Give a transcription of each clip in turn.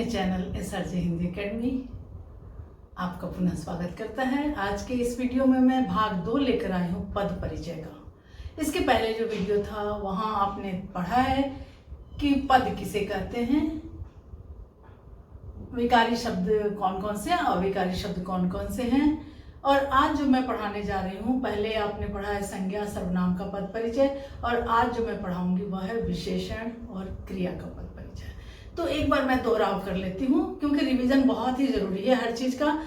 Channel SRJ Hindi academy आपका पुनः स्वागत करता है। आज के इस वीडियो में मैं भाग 2 लेकर आई हूँ पद परिचय का। इसके पहले जो वीडियो था वहाँ आपने पढ़ा है कि पद किसे कहते हैं, विकारी शब्द कौन कौन से हैं, अविकारी शब्द कौन कौन से हैं। और आज जो मैं पढ़ाने जा रही हूँ, पहले आपने पढ़ा है संज्ञा सर्वनाम का पद परिचय, और आज जो मैं पढ़ाऊंगी वह है विशेषण और क्रिया का पद परिचय। तो एक बार मैं दोहराव कर लेती हूँ क्योंकि रिवीजन बहुत ही जरूरी है हर चीज का,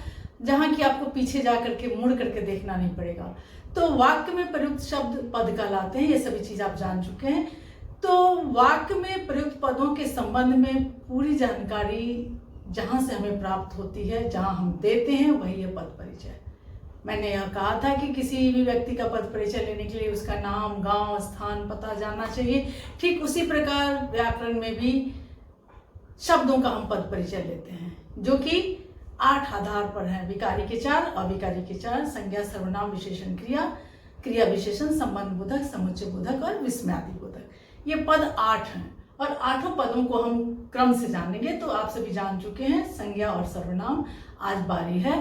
जहाँ की आपको पीछे जा करके मुड़ करके देखना नहीं पड़ेगा। तो वाक्य में प्रयुक्त शब्द पद कहलाते हैं, ये सभी चीज आप जान चुके हैं। तो वाक्य में प्रयुक्त पदों के संबंध में पूरी जानकारी जहां से हमें प्राप्त होती है, जहां हम देते हैं, वही है पद परिचय। मैंने यह कहा था कि किसी भी व्यक्ति का पद परिचय लेने के लिए उसका नाम, गांव, स्थान, पता जानना चाहिए। ठीक उसी प्रकार व्याकरण में भी शब्दों का हम पद परिचय लेते हैं, जो कि 8 आधार पर है। विकारी के 4, अविकारी के 4, संज्ञा सर्वनाम विशेषण क्रिया, क्रिया विशेषण, संबंध बोधक, समुच्चय बोधक और विस्मयादि बोधक। ये पद 8 हैं और 8 पदों को हम क्रम से जानेंगे। तो आप सभी जान चुके हैं संज्ञा और सर्वनाम। आज बारी है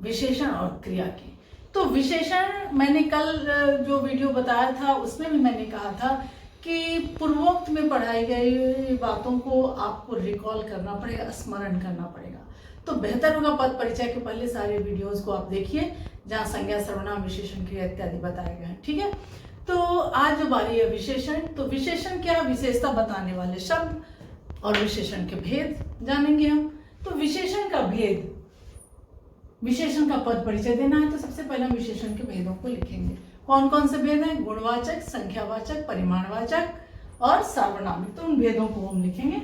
विशेषण और क्रिया की। तो विशेषण मैंने कल जो वीडियो बताया था उसमें भी मैंने कहा था कि पूर्वोक्त में पढ़ाई गई बातों को आपको रिकॉल करना पड़ेगा, स्मरण करना पड़ेगा। तो बेहतर होगा पद परिचय के पहले सारे वीडियोस को आप देखिए, जहाँ संज्ञा सर्वनाम विशेषण क्रिया इत्यादि बताए गए हैं। ठीक है, तो आज जो बारी है विशेषण। तो विशेषण क्या, विशेषता बताने वाले शब्द, और विशेषण के भेद जानेंगे हम। तो विशेषण का भेद, विशेषण का पद परिचय देना है तो सबसे पहले हम विशेषण के भेदों को लिखेंगे। कौन कौन से भेद हैं? गुणवाचक, संख्यावाचक, परिमाणवाचक और सार्वनामिक। तो उन भेदों को हम लिखेंगे।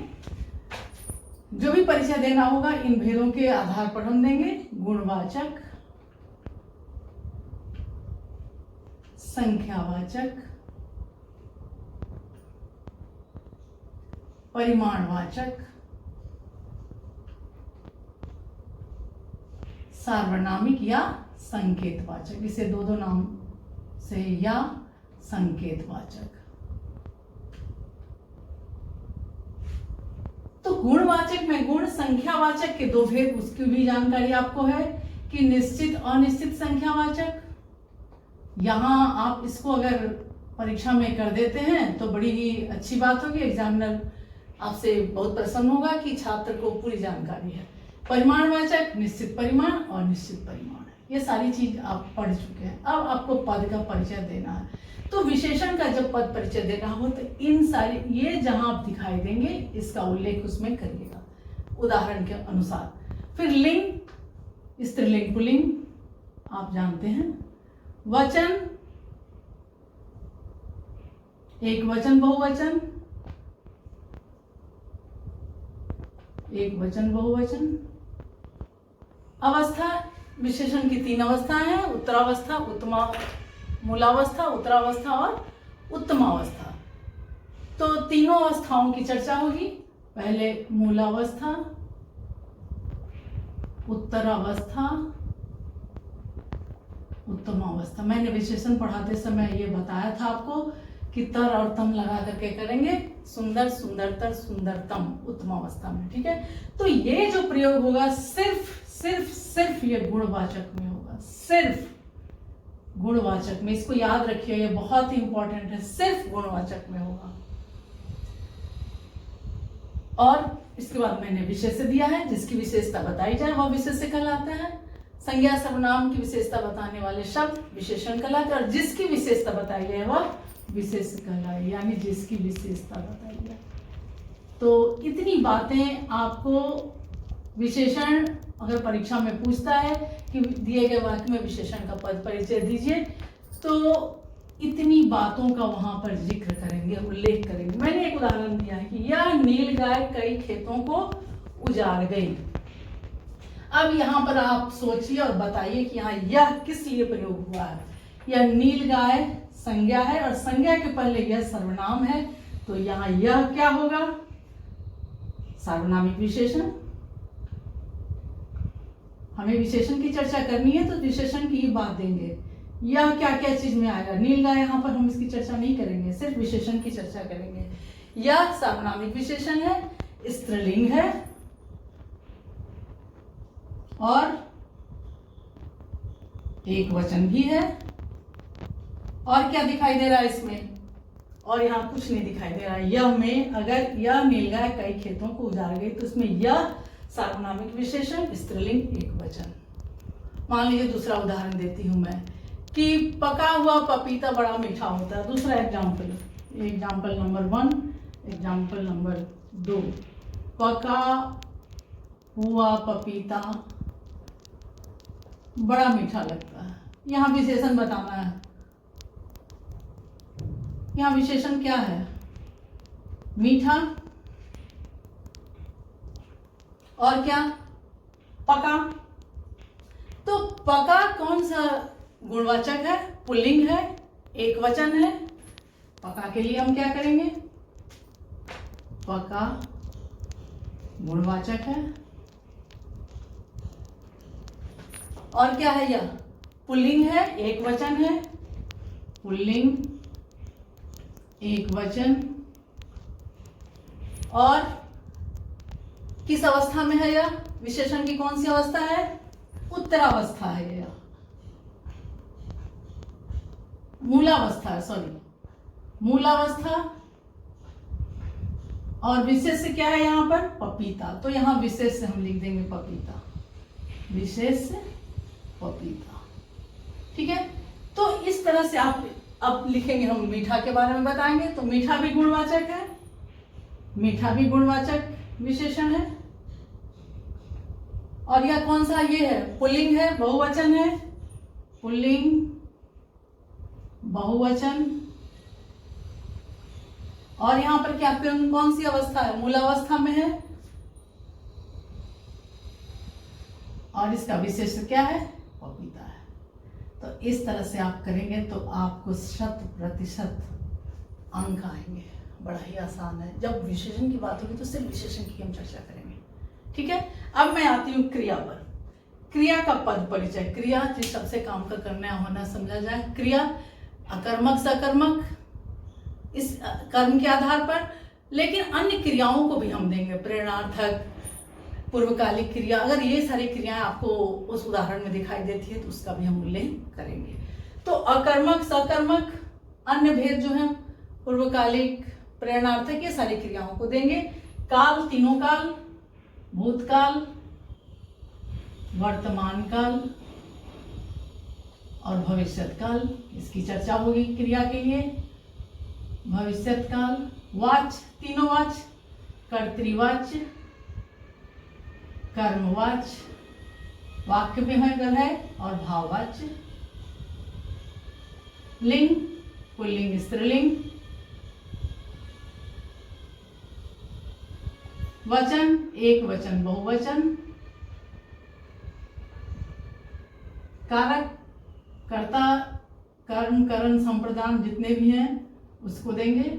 जो भी परिचय देना होगा इन भेदों के आधार पर हम देंगे। गुणवाचक, संख्यावाचक, परिमाणवाचक, सार्वनामिक या संकेतवाचक। इसे दो नाम से, या संकेतवाचक। तो गुणवाचक में गुण, संख्यावाचक के 2 भेद, उसकी भी जानकारी आपको है कि निश्चित अनिश्चित संख्यावाचक। यहां आप इसको अगर परीक्षा में कर देते हैं तो बड़ी ही अच्छी बात होगी, एग्जामिनर आपसे बहुत प्रसन्न होगा कि छात्र को पूरी जानकारी है। परिमाणवाचक, निश्चित परिमाण और निश्चित परिमाण, ये सारी चीज आप पढ़ चुके हैं। अब आपको पद का परिचय देना है। तो विशेषण का जब पद परिचय देना हो तो इन सारी, ये जहां आप दिखाई देंगे इसका उल्लेख उसमें करिएगा उदाहरण के अनुसार। फिर लिंग, स्त्रीलिंग पुल्लिंग आप जानते हैं। वचन, एक वचन बहुवचन, एक वचन बहुवचन। अवस्था, विशेषण की 3 अवस्थाएं हैं, उत्तरावस्था, मूलावस्था, उत्तरावस्था और उत्तमावस्था। तो तीनों अवस्थाओं की चर्चा होगी। पहले मूलावस्था, उत्तरावस्था, उत्तमावस्था। मैंने विशेषण पढ़ाते समय ये बताया था आपको कि तर और तम लगा करके करेंगे। सुंदर, सुंदरतर, सुंदरतम उत्तमावस्था में। ठीक है, तो ये जो प्रयोग होगा सिर्फ ये गुणवाचक में होगा, सिर्फ गुणवाचक में। इसको याद रखिए, ये बहुत ही इंपॉर्टेंट है, सिर्फ गुणवाचक में होगा। और इसके बाद मैंने विशेष्य दिया है, जिसकी विशेषता बताई जाए वह विशेष्य कहलाता है। संज्ञा सर्वनाम की विशेषता बताने वाले शब्द विशेषण कहलाते हैं, और जिसकी विशेषता बताई जाए वह विशेष कहलाए, यानी जिसकी विशेषता बताई जाए। तो इतनी बातें आपको विशेषण अगर परीक्षा में पूछता है कि दिए गए वाक्य में विशेषण का पद परिचय दीजिए, तो इतनी बातों का वहां पर जिक्र करेंगे, उल्लेख करेंगे। मैंने एक उदाहरण दिया है कि यह नीलगाय कई खेतों को उजाड़ गई। अब यहाँ पर आप सोचिए और बताइए कि यहाँ यह किस लिए प्रयोग हुआ है। यह नीलगाय संज्ञा है और संज्ञा के पहले यह सर्वनाम है, तो यहाँ यह क्या होगा? सार्वनामिक विशेषण। हमें विशेषण की चर्चा करनी है तो विशेषण की ही बात देंगे। यह क्या क्या चीज में आएगा? नीलगाय, यहाँ पर हम इसकी चर्चा नहीं करेंगे, सिर्फ विशेषण की चर्चा करेंगे। यह सार्वनामिक विशेषण है। स्त्रीलिंग है और एक वचन भी है। और क्या दिखाई दे रहा है इसमें? और यहाँ कुछ नहीं दिखाई दे रहा है। यह में अगर यह नीलगाय कई खेतों को उजाड़ गई तो उसमें यह सार्वनामिक विशेषण, स्त्रीलिंग, एक वचन। मान लीजिए दूसरा उदाहरण देती हूं मैं कि पका हुआ पपीता बड़ा मीठा होता है। दूसरा एग्जाम्पल नंबर 1, एग्जाम्पल नंबर 2, पका हुआ पपीता बड़ा मीठा लगता है। यहाँ विशेषण बताना है। यहाँ विशेषण क्या है? मीठा और क्या? पका। तो पका कौन सा गुणवाचक है? पुल्लिंग है, एक वचन है। पका के लिए हम क्या करेंगे? पका गुणवाचक है और क्या है? यह पुल्लिंग है, एक वचन है। पुल्लिंग, एक वचन। और किस अवस्था में है यह? विशेषण की कौन सी अवस्था है? उत्तरावस्था है यह, मूलावस्था है, सॉरी, मूलावस्था। और विशेष क्या है यहाँ पर? पपीता। तो यहाँ विशेष से हम लिख देंगे पपीता, विशेष पपीता। ठीक है। तो इस तरह से आप अब लिखेंगे। हम मीठा के बारे में बताएंगे तो मीठा भी गुणवाचक है, मीठा भी गुणवाचक विशेषण है। और यह कौन सा? ये है पुल्लिंग है, बहुवचन है। पुल्लिंग, बहुवचन। और यहां पर क्या कौन सी अवस्था है? मूलावस्था में है। और इसका विशेष क्या है? पपीता है। तो इस तरह से आप करेंगे तो आपको 100% अंक आएंगे। बड़ा ही आसान है। जब विशेषण की बात होगी तो सिर्फ विशेषण की हम चर्चा करेंगे। ठीक है। अब मैं आती हूँ क्रिया पर। क्रिया का पद परिचय। क्रिया जिस शब्द से काम का करना होना समझा जाए। क्रिया अकर्मक, सकर्मक, इस कर्म के आधार पर। लेकिन अन्य क्रियाओं को भी हम देंगे, प्रेरणार्थक, पूर्वकालिक क्रिया। अगर ये सारी क्रियाएं आपको उस उदाहरण में दिखाई देती है तो उसका भी हम उल्लेख करेंगे। तो अकर्मक, सकर्मक, अन्य भेद जो है, पूर्वकालिक, प्रेरणार्थक, ये सारी क्रियाओं को देंगे। काल, तीनों काल, भूतकाल, वर्तमान काल और भविष्यत काल, इसकी चर्चा होगी क्रिया के लिए। भविष्यत काल, वाच्य, तीनों वाच्य, कर्तृवाच्य, कर्मवाच्य, वाक्य में अगर है, और भाववाच्य। लिंग, पुल्लिंग, स्त्रीलिंग। वचन, एक वचन, बहुवचन। कारक, कर्ता, कर्म, करण, संप्रदान जितने भी हैं उसको देंगे,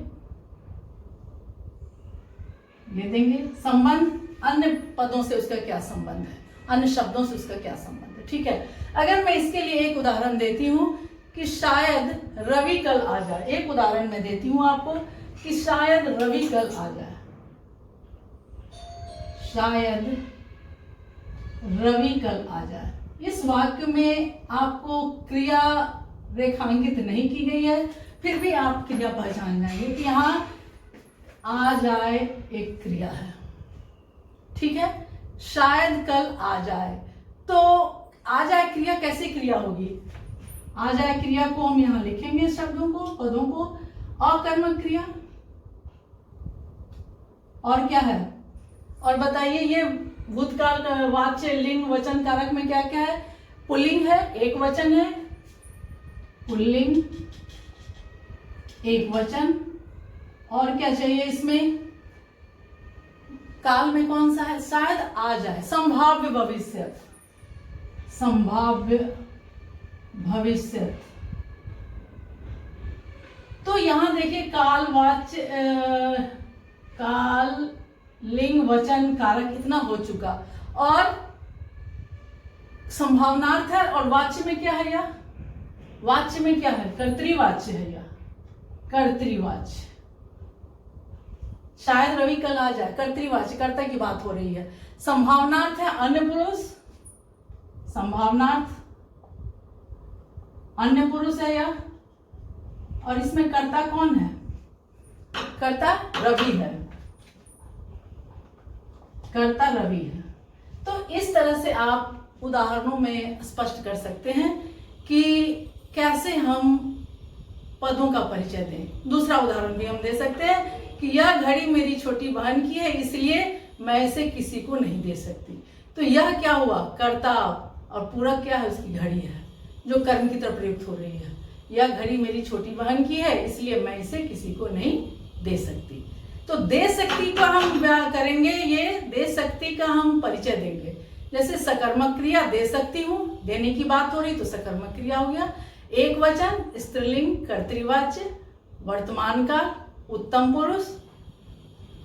ये देंगे। संबंध, अन्य पदों से उसका क्या संबंध है, अन्य शब्दों से उसका क्या संबंध है। ठीक है। अगर मैं इसके लिए एक उदाहरण देती हूं कि शायद रवि कल आ जाए। एक उदाहरण मैं देती हूं आपको कि शायद रवि कल आ जाए। शायद रवि कल आ जाए। इस वाक्य में आपको क्रिया रेखांकित नहीं की गई है, फिर भी आप क्रिया पहचान जाएंगे कि यहां आ जाए एक क्रिया है। ठीक है। शायद कल आ जाए। तो आ जाए क्रिया कैसी क्रिया होगी? आ जाए क्रिया को हम यहां लिखेंगे, शब्दों को, पदों को। अकर्मक क्रिया। और क्या है? और बताइए, ये भूतकाल, वाच्य, लिंग, वचन, कारक में क्या क्या है? पुल्लिंग है, एक वचन है। पुल्लिंग, एक वचन। और क्या चाहिए इसमें? काल में कौन सा है? शायद आ जाए, संभाव्य भविष्य, संभाव्य भविष्य। तो यहां देखिए काल, वाच्य, काल, लिंग, वचन, कारक इतना हो चुका। और संभावनार्थ है। और वाच्य में क्या है? या वाच्य में क्या है? कर्तृवाच्य है, या कर्तृवाच्य। शायद रवि कल आ जाए। कर्तृवाची, कर्ता की बात हो रही है। संभावनार्थ है अन्य पुरुष, संभावनार्थ अन्य पुरुष है यह, और इसमें कर्ता कौन है? कर्ता रवि है, कर्ता रवि है। तो इस तरह से आप उदाहरणों में स्पष्ट कर सकते हैं कि कैसे हम पदों का परिचय दें। दूसरा उदाहरण भी हम दे सकते हैं कि यह घड़ी मेरी छोटी बहन की है, इसलिए मैं इसे किसी को नहीं दे सकती। तो यह क्या हुआ? कर्ता, और पूरक क्या है? उसकी घड़ी है, जो कर्म की तरफ प्रयुक्त हो रही है। यह घड़ी मेरी छोटी बहन की है, इसलिए मैं इसे किसी को नहीं दे सकती। तो दे सकती का हम करेंगे, ये दे सकती का हम परिचय देंगे। जैसे सकर्मक क्रिया, दे सकती हूँ, देने की बात हो रही तो सकर्मक क्रिया हो गया। एक वचन, स्त्रीलिंग, कर्तृवाच्य, वर्तमान काल, उत्तम पुरुष।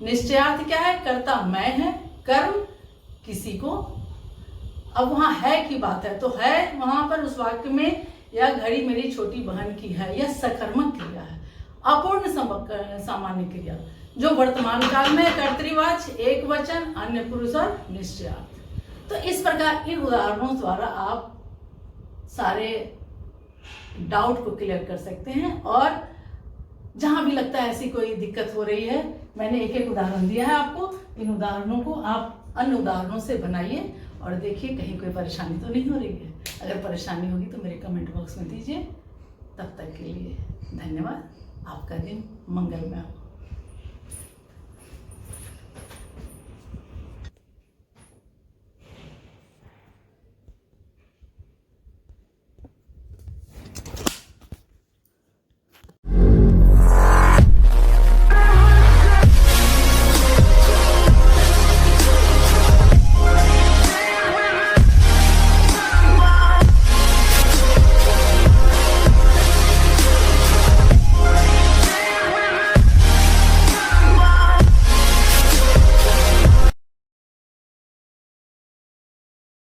निश्चयार्थ क्या है? कर्ता मैं है, कर्म किसी को। अब वहां है की बात है तो है, वहां पर उस वाक्य में यह घड़ी मेरी छोटी बहन की है, यह सकर्मक क्रिया है। अपूर्ण सामान्य क्रिया जो वर्तमान काल में, कर्तृवाच्य, एक वचन, अन्य पुरुष और निश्चयार्थ। तो इस प्रकार इन उदाहरणों द्वारा आप सारे डाउट को क्लियर कर सकते हैं। और जहां भी लगता है ऐसी कोई दिक्कत हो रही है, मैंने एक एक उदाहरण दिया है आपको, इन उदाहरणों को आप अन्य उदाहरणों से बनाइए और देखिए कहीं कोई परेशानी तो नहीं हो रही है। अगर परेशानी होगी तो मेरे कमेंट बॉक्स में दीजिए। तब तक के लिए धन्यवाद। आपका दिन मंगलमय हो।